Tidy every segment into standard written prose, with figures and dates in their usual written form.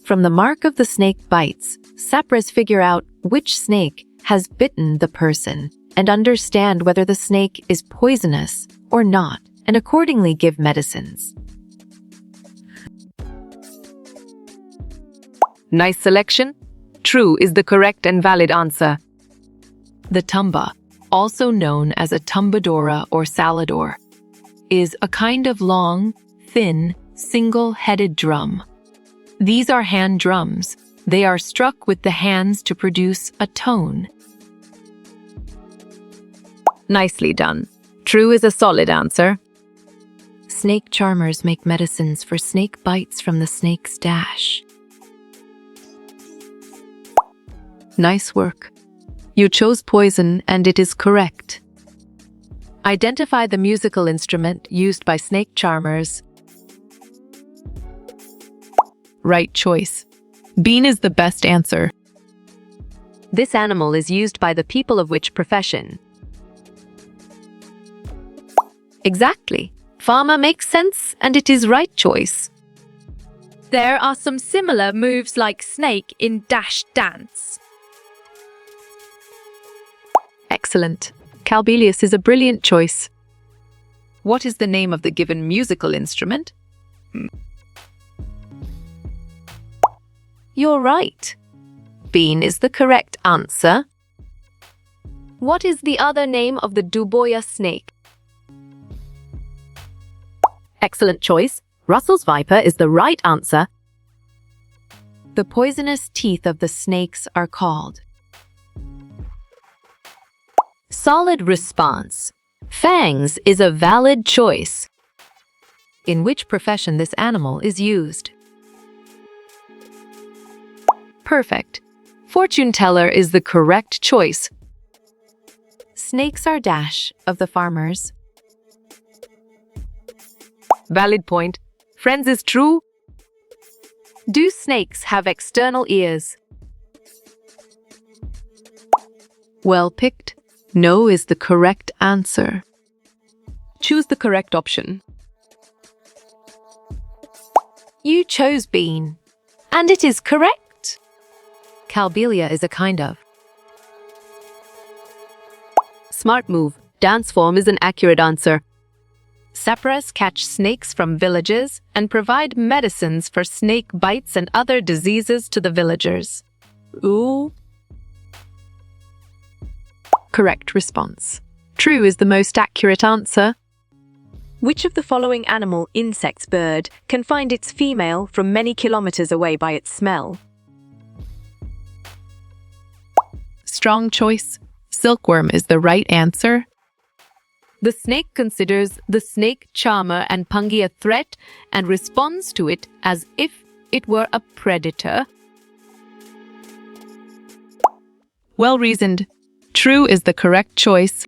From the mark of the snake bites, sappers figure out which snake has bitten the person and understand whether the snake is poisonous or not, and accordingly give medicines. Nice selection. True is the correct and valid answer. The tumba, also known as a tumbadora or salador, is a kind of long, thin, single-headed drum. These are hand drums. They are struck with the hands to produce a tone. Nicely done. True is a solid answer. Snake charmers make medicines for snake bites from the snake's dash. Nice work. You chose poison and it is correct. Identify the musical instrument used by snake charmers. Right choice. Bean is the best answer. This animal is used by the people of which profession? Exactly. Farmer makes sense and it is right choice. There are some similar moves like snake in dash dance. Excellent. Calbelius is a brilliant choice. What is the name of the given musical instrument? You're right. Bean is the correct answer. What is the other name of the Duboya snake? Excellent choice. Russell's viper is the right answer. The poisonous teeth of the snakes are called. Solid response. Fangs is a valid choice. In which profession this animal is used? Perfect. Fortune teller is the correct choice. Snakes are dash of the farmers. Valid point. Friends is true. Do snakes have external ears? Well picked. No is the correct answer. Choose the correct option. You chose Bean, and it is correct. Calbelia is a kind of. Smart move. Dance form is an accurate answer. Sappers catch snakes from villages and provide medicines for snake bites and other diseases to the villagers. Ooh. Correct response. True is the most accurate answer. Which of the following animal, insects, bird, can find its female from many kilometers away by its smell? Strong choice. Silkworm is the right answer. The snake considers the snake charmer and pungi a threat and responds to it as if it were a predator. Well reasoned. True is the correct choice.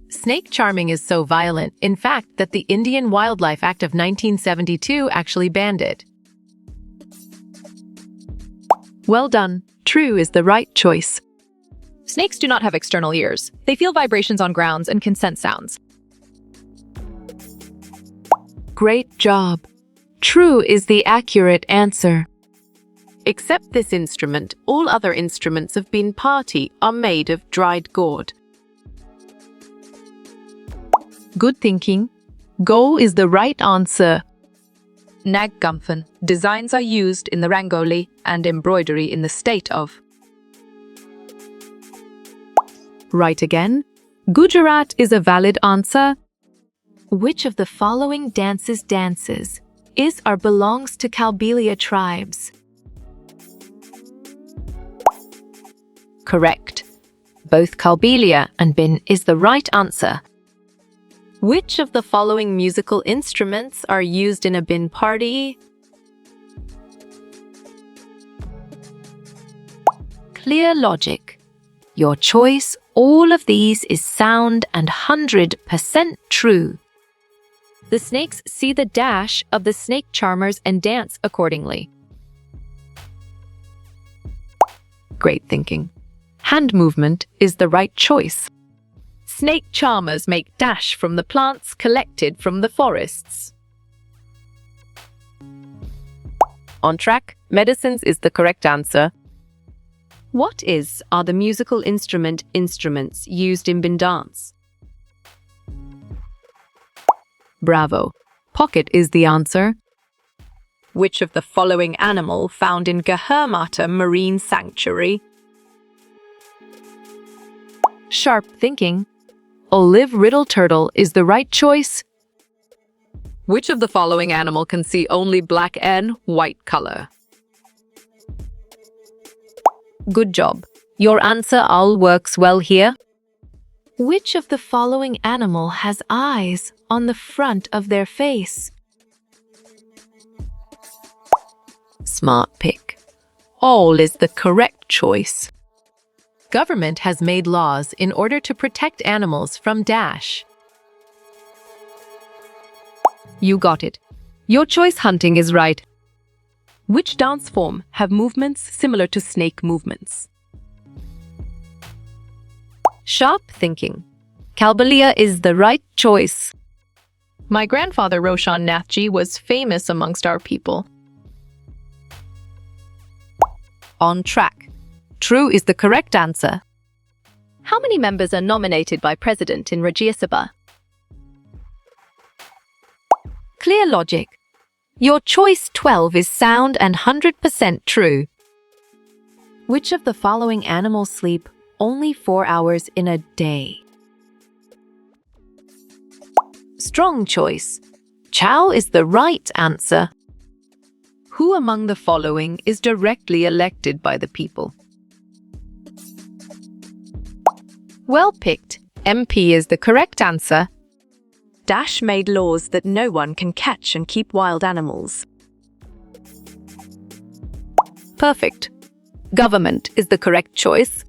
Snake charming is so violent, in fact, that the Indian Wildlife Act of 1972 actually banned it. Well done. True is the right choice. Snakes do not have external ears. They feel vibrations on grounds and can sense sounds. Great job. True is the accurate answer. Except this instrument, all other instruments of Bean Party are made of dried gourd. Good thinking. Go is the right answer. Naggumphan. Designs are used in the Rangoli and embroidery in the state of. Right again. Gujarat is a valid answer. Which of the following dances is or belongs to Calbelia tribes? Correct. Both Calbelia and Bin is the right answer. Which of the following musical instruments are used in a Bin party? Clear logic. Your choice, all of these is sound and 100% true. The snakes see the dash of the snake charmers and dance accordingly. Great thinking. Hand movement is the right choice. Snake charmers make dash from the plants collected from the forests. On track, medicines is the correct answer. What are the musical instruments used in bin dance? Bravo. Pocket is the answer. Which of the following animal found in Gahirmata Marine Sanctuary? Sharp thinking. Olive riddle turtle is the right choice. Which of the following animal can see only black and white color? Good job. Your answer all works well here. Which of the following animal has eyes on the front of their face? Smart pick. All is the correct choice. Government has made laws in order to protect animals from dash. You got it. Your choice hunting is right. Which dance form have movements similar to snake movements? Sharp thinking. Kalbalia is the right choice. My grandfather Roshan Nathji was famous amongst our people. On track. True is the correct answer. How many members are nominated by President in Rajya Sabha? Clear logic. Your choice 12 is sound and 100% true. Which of the following animals sleep only 4 hours in a day? Strong choice. Chow is the right answer. Who among the following is directly elected by the people? Well picked. MP is the correct answer. Dash made laws that no one can catch and keep wild animals. Perfect. Government is the correct choice.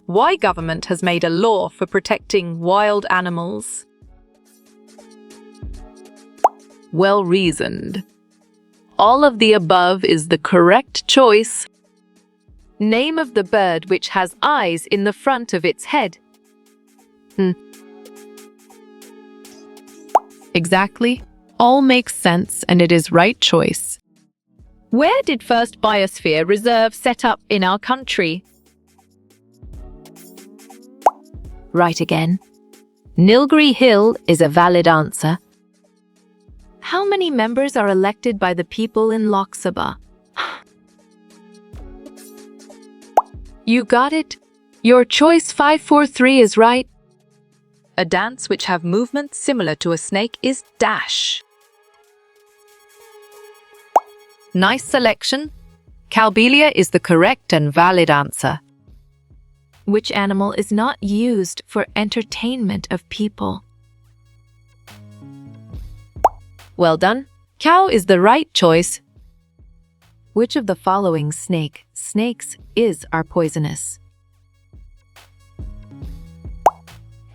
Why government has made a law for protecting wild animals? Well reasoned. All of the above is the correct choice. Name of the bird which has eyes in the front of its head. Exactly. All makes sense and it is right choice. Where did first biosphere reserve set up in our country? Right again. Nilgiri Hill is a valid answer. How many members are elected by the people in Lok Sabha? You got it. Your choice 543 is right. A dance which have movements similar to a snake is dash. Nice selection. Kalbelia is the correct and valid answer. Which animal is not used for entertainment of people? Well done. Cow is the right choice. Which of the following snakes are poisonous?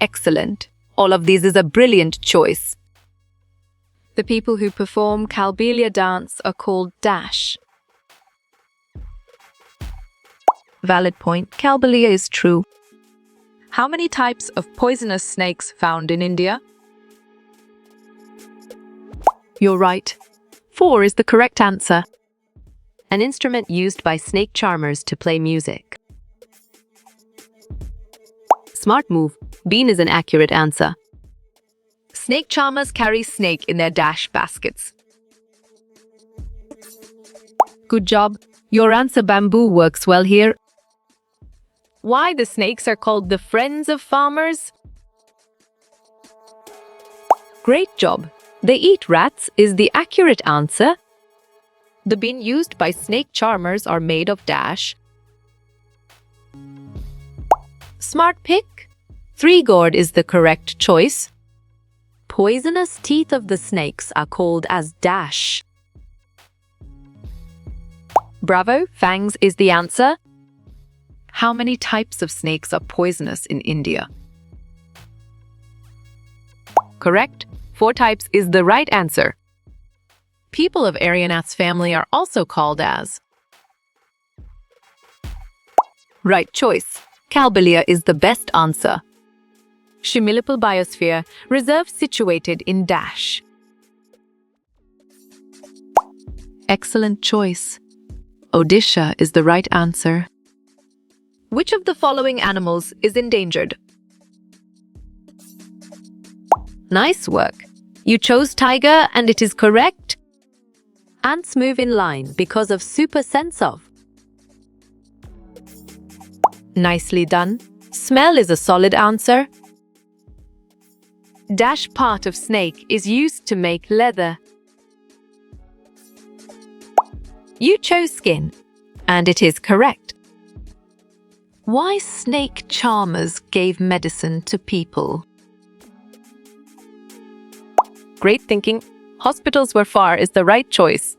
Excellent. All of these is a brilliant choice. The people who perform Kalbelia dance are called dash. Valid point. Kalbelia is true. How many types of poisonous snakes found in India? You're right. 4 is the correct answer. An instrument used by snake charmers to play music. Smart move. Bean is an accurate answer. Snake charmers carry snake in their dash baskets. Good job. Your answer bamboo works well here. Why the snakes are called the friends of farmers? Great job. They eat rats is the accurate answer. The bean used by snake charmers are made of dash. Smart pick. 3 gourd is the correct choice. Poisonous teeth of the snakes are called as dash. Bravo, fangs is the answer. How many types of snakes are poisonous in India? Correct. 4 types is the right answer. People of Aryanath's family are also called as. Right choice. Kalbelia is the best answer. Shimilipal Biosphere Reserve situated in Dash. Excellent choice. Odisha is the right answer. Which of the following animals is endangered? Nice work. You chose tiger and it is correct. Ants move in line because of super sense of. Nicely done. Smell is a solid answer. Dash part of snake is used to make leather. You chose skin, and it is correct. Why snake charmers gave medicine to people? Great thinking. Hospitals were far is the right choice.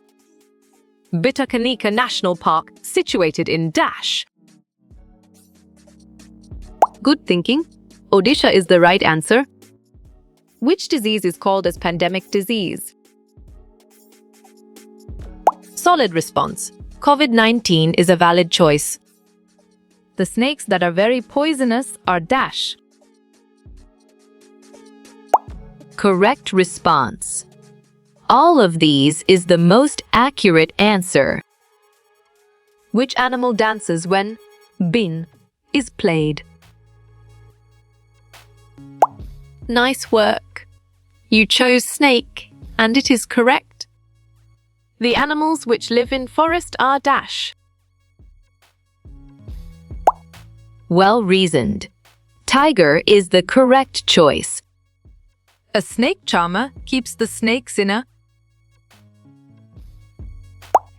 Bitakanika National Park, situated in Dash. Good thinking. Odisha is the right answer. Which disease is called as pandemic disease? Solid response. COVID-19 is a valid choice. The snakes that are very poisonous are Dash. Correct response. All of these is the most accurate answer. Which animal dances when bin is played? Nice work. You chose snake, and it is correct. The animals which live in forest are Dash. Well reasoned. Tiger is the correct choice. A snake charmer keeps the snakes in a.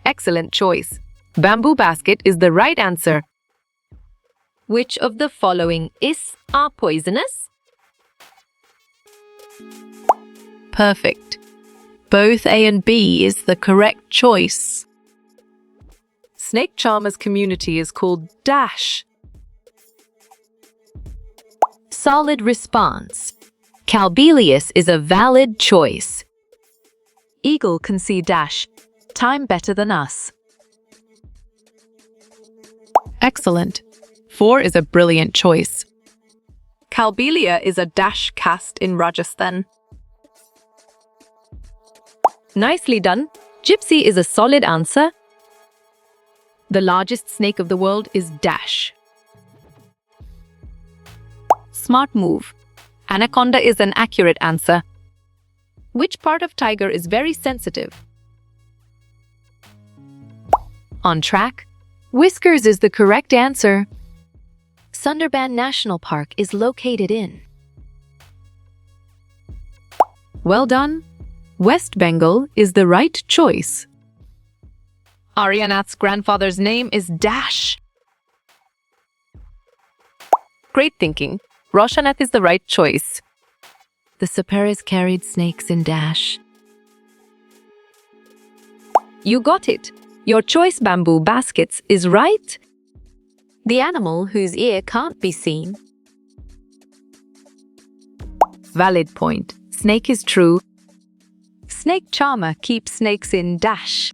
Excellent choice. Bamboo basket is the right answer. Which of the following are poisonous? Perfect. Both A and B is the correct choice. Snake charmer's community is called Dash. Solid response. Calbelius is a valid choice. Eagle can see Dash. Time better than us. Excellent. 4 is a brilliant choice. Calbelia is a Dash caste in Rajasthan. Nicely done. Gypsy is a solid answer. The largest snake of the world is Dash. Smart move. Anaconda is an accurate answer. Which part of tiger is very sensitive? On track. Whiskers is the correct answer. Sundarban National Park is located in. Well done. West Bengal is the right choice. Aryanath's grandfather's name is Dash. Great thinking. Roshanath is the right choice. The Saparas carried snakes in Dash. You got it. Your choice bamboo baskets is right. The animal whose ear can't be seen. Valid point. Snake is true. Snake charmer keeps snakes in Dash.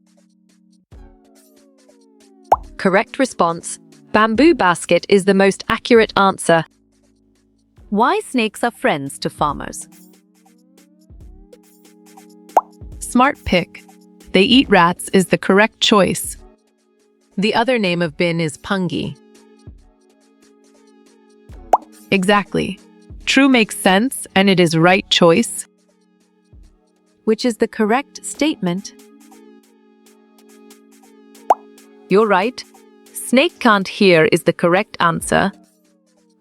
Correct response. Bamboo basket is the most accurate answer. Why snakes are friends to farmers? Smart pick. They eat rats is the correct choice. The other name of bin is pungi. Exactly. True makes sense and it is right choice. Which is the correct statement? You're right. Snake can't hear is the correct answer.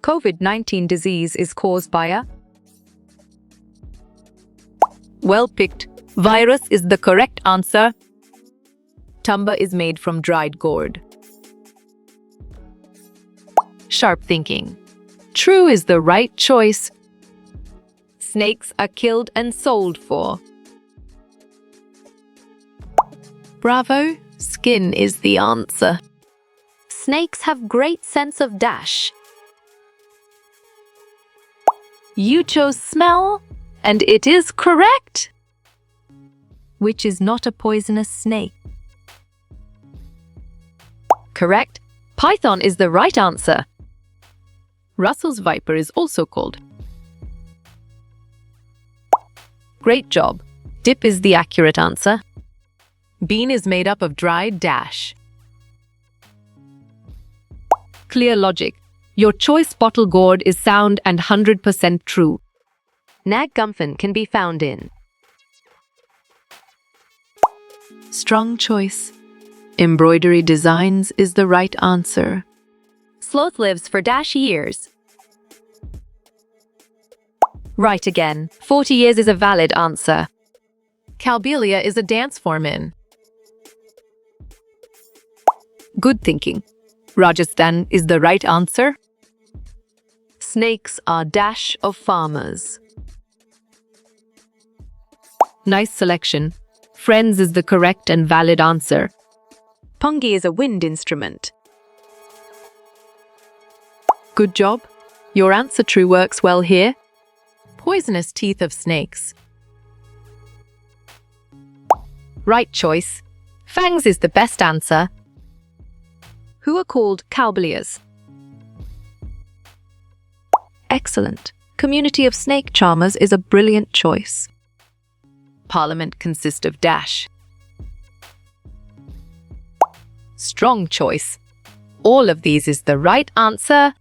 COVID-19 disease is caused by a. Well picked. Virus is the correct answer. Tumba is made from dried gourd. Sharp thinking. True is the right choice. Snakes are killed and sold for. Bravo. Skin is the answer. Snakes have great sense of Dash. You chose smell, and it is correct. Which is not a poisonous snake? Correct. Python is the right answer. Russell's viper is also called. Great job. Dip is the accurate answer. Bean is made up of dried dash. Clear logic. Your choice bottle gourd is sound and 100% true. Nag Gumphin can be found in. Strong choice. Embroidery designs is the right answer. Sloth lives for dash years. Right again. 40 years is a valid answer. Calbelia is a dance form in. Good thinking. Rajasthan is the right answer. Snakes are dash of farmers. Nice selection. Friends is the correct and valid answer. Pungi is a wind instrument. Good job. Your answer true works well here. Poisonous teeth of snakes. Right choice. Fangs is the best answer. Who are called Calbelias? Excellent. Community of Snake Charmers is a brilliant choice. Parliament consists of dash. Strong choice. All of these is the right answer.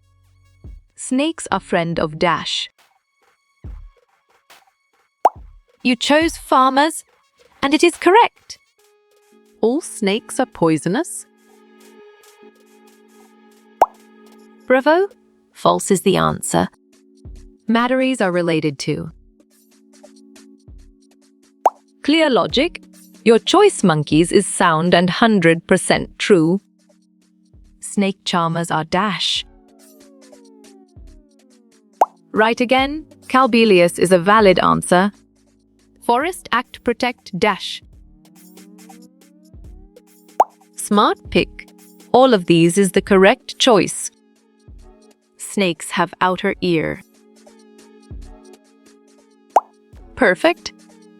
Snakes are friend of dash. You chose farmers, and it is correct. All snakes are poisonous. Bravo. False is the answer. Madderies are related to. Clear logic. Your choice monkeys is sound and 100% true. Snake charmers are dash. Right again. Calbelius is a valid answer. Forest act protect dash. Smart pick. All of these is the correct choice. Snakes have outer ear. Perfect.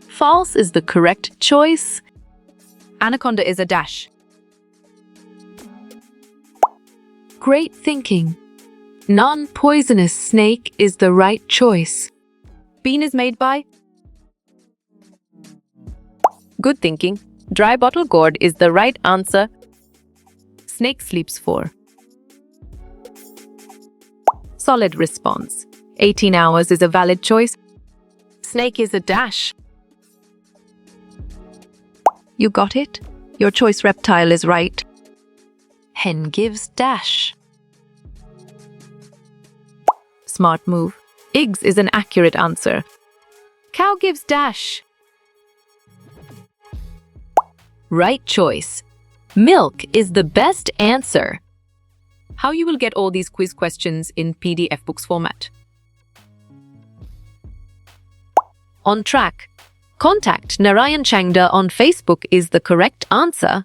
False is the correct choice. Anaconda is a dash. Great thinking. Non-poisonous snake is the right choice. Bean is made by. Good thinking. Dry bottle gourd is the right answer. Snake sleeps for. Solid response. 18 hours is a valid choice. Snake is a dash. You got it? Your choice reptile is right. Hen gives dash. Smart move. Eggs is an accurate answer. Cow gives dash. Right choice. Milk is the best answer. How you will get all these quiz questions in PDF books format. On track. Contact Narayan Changda on Facebook is the correct answer.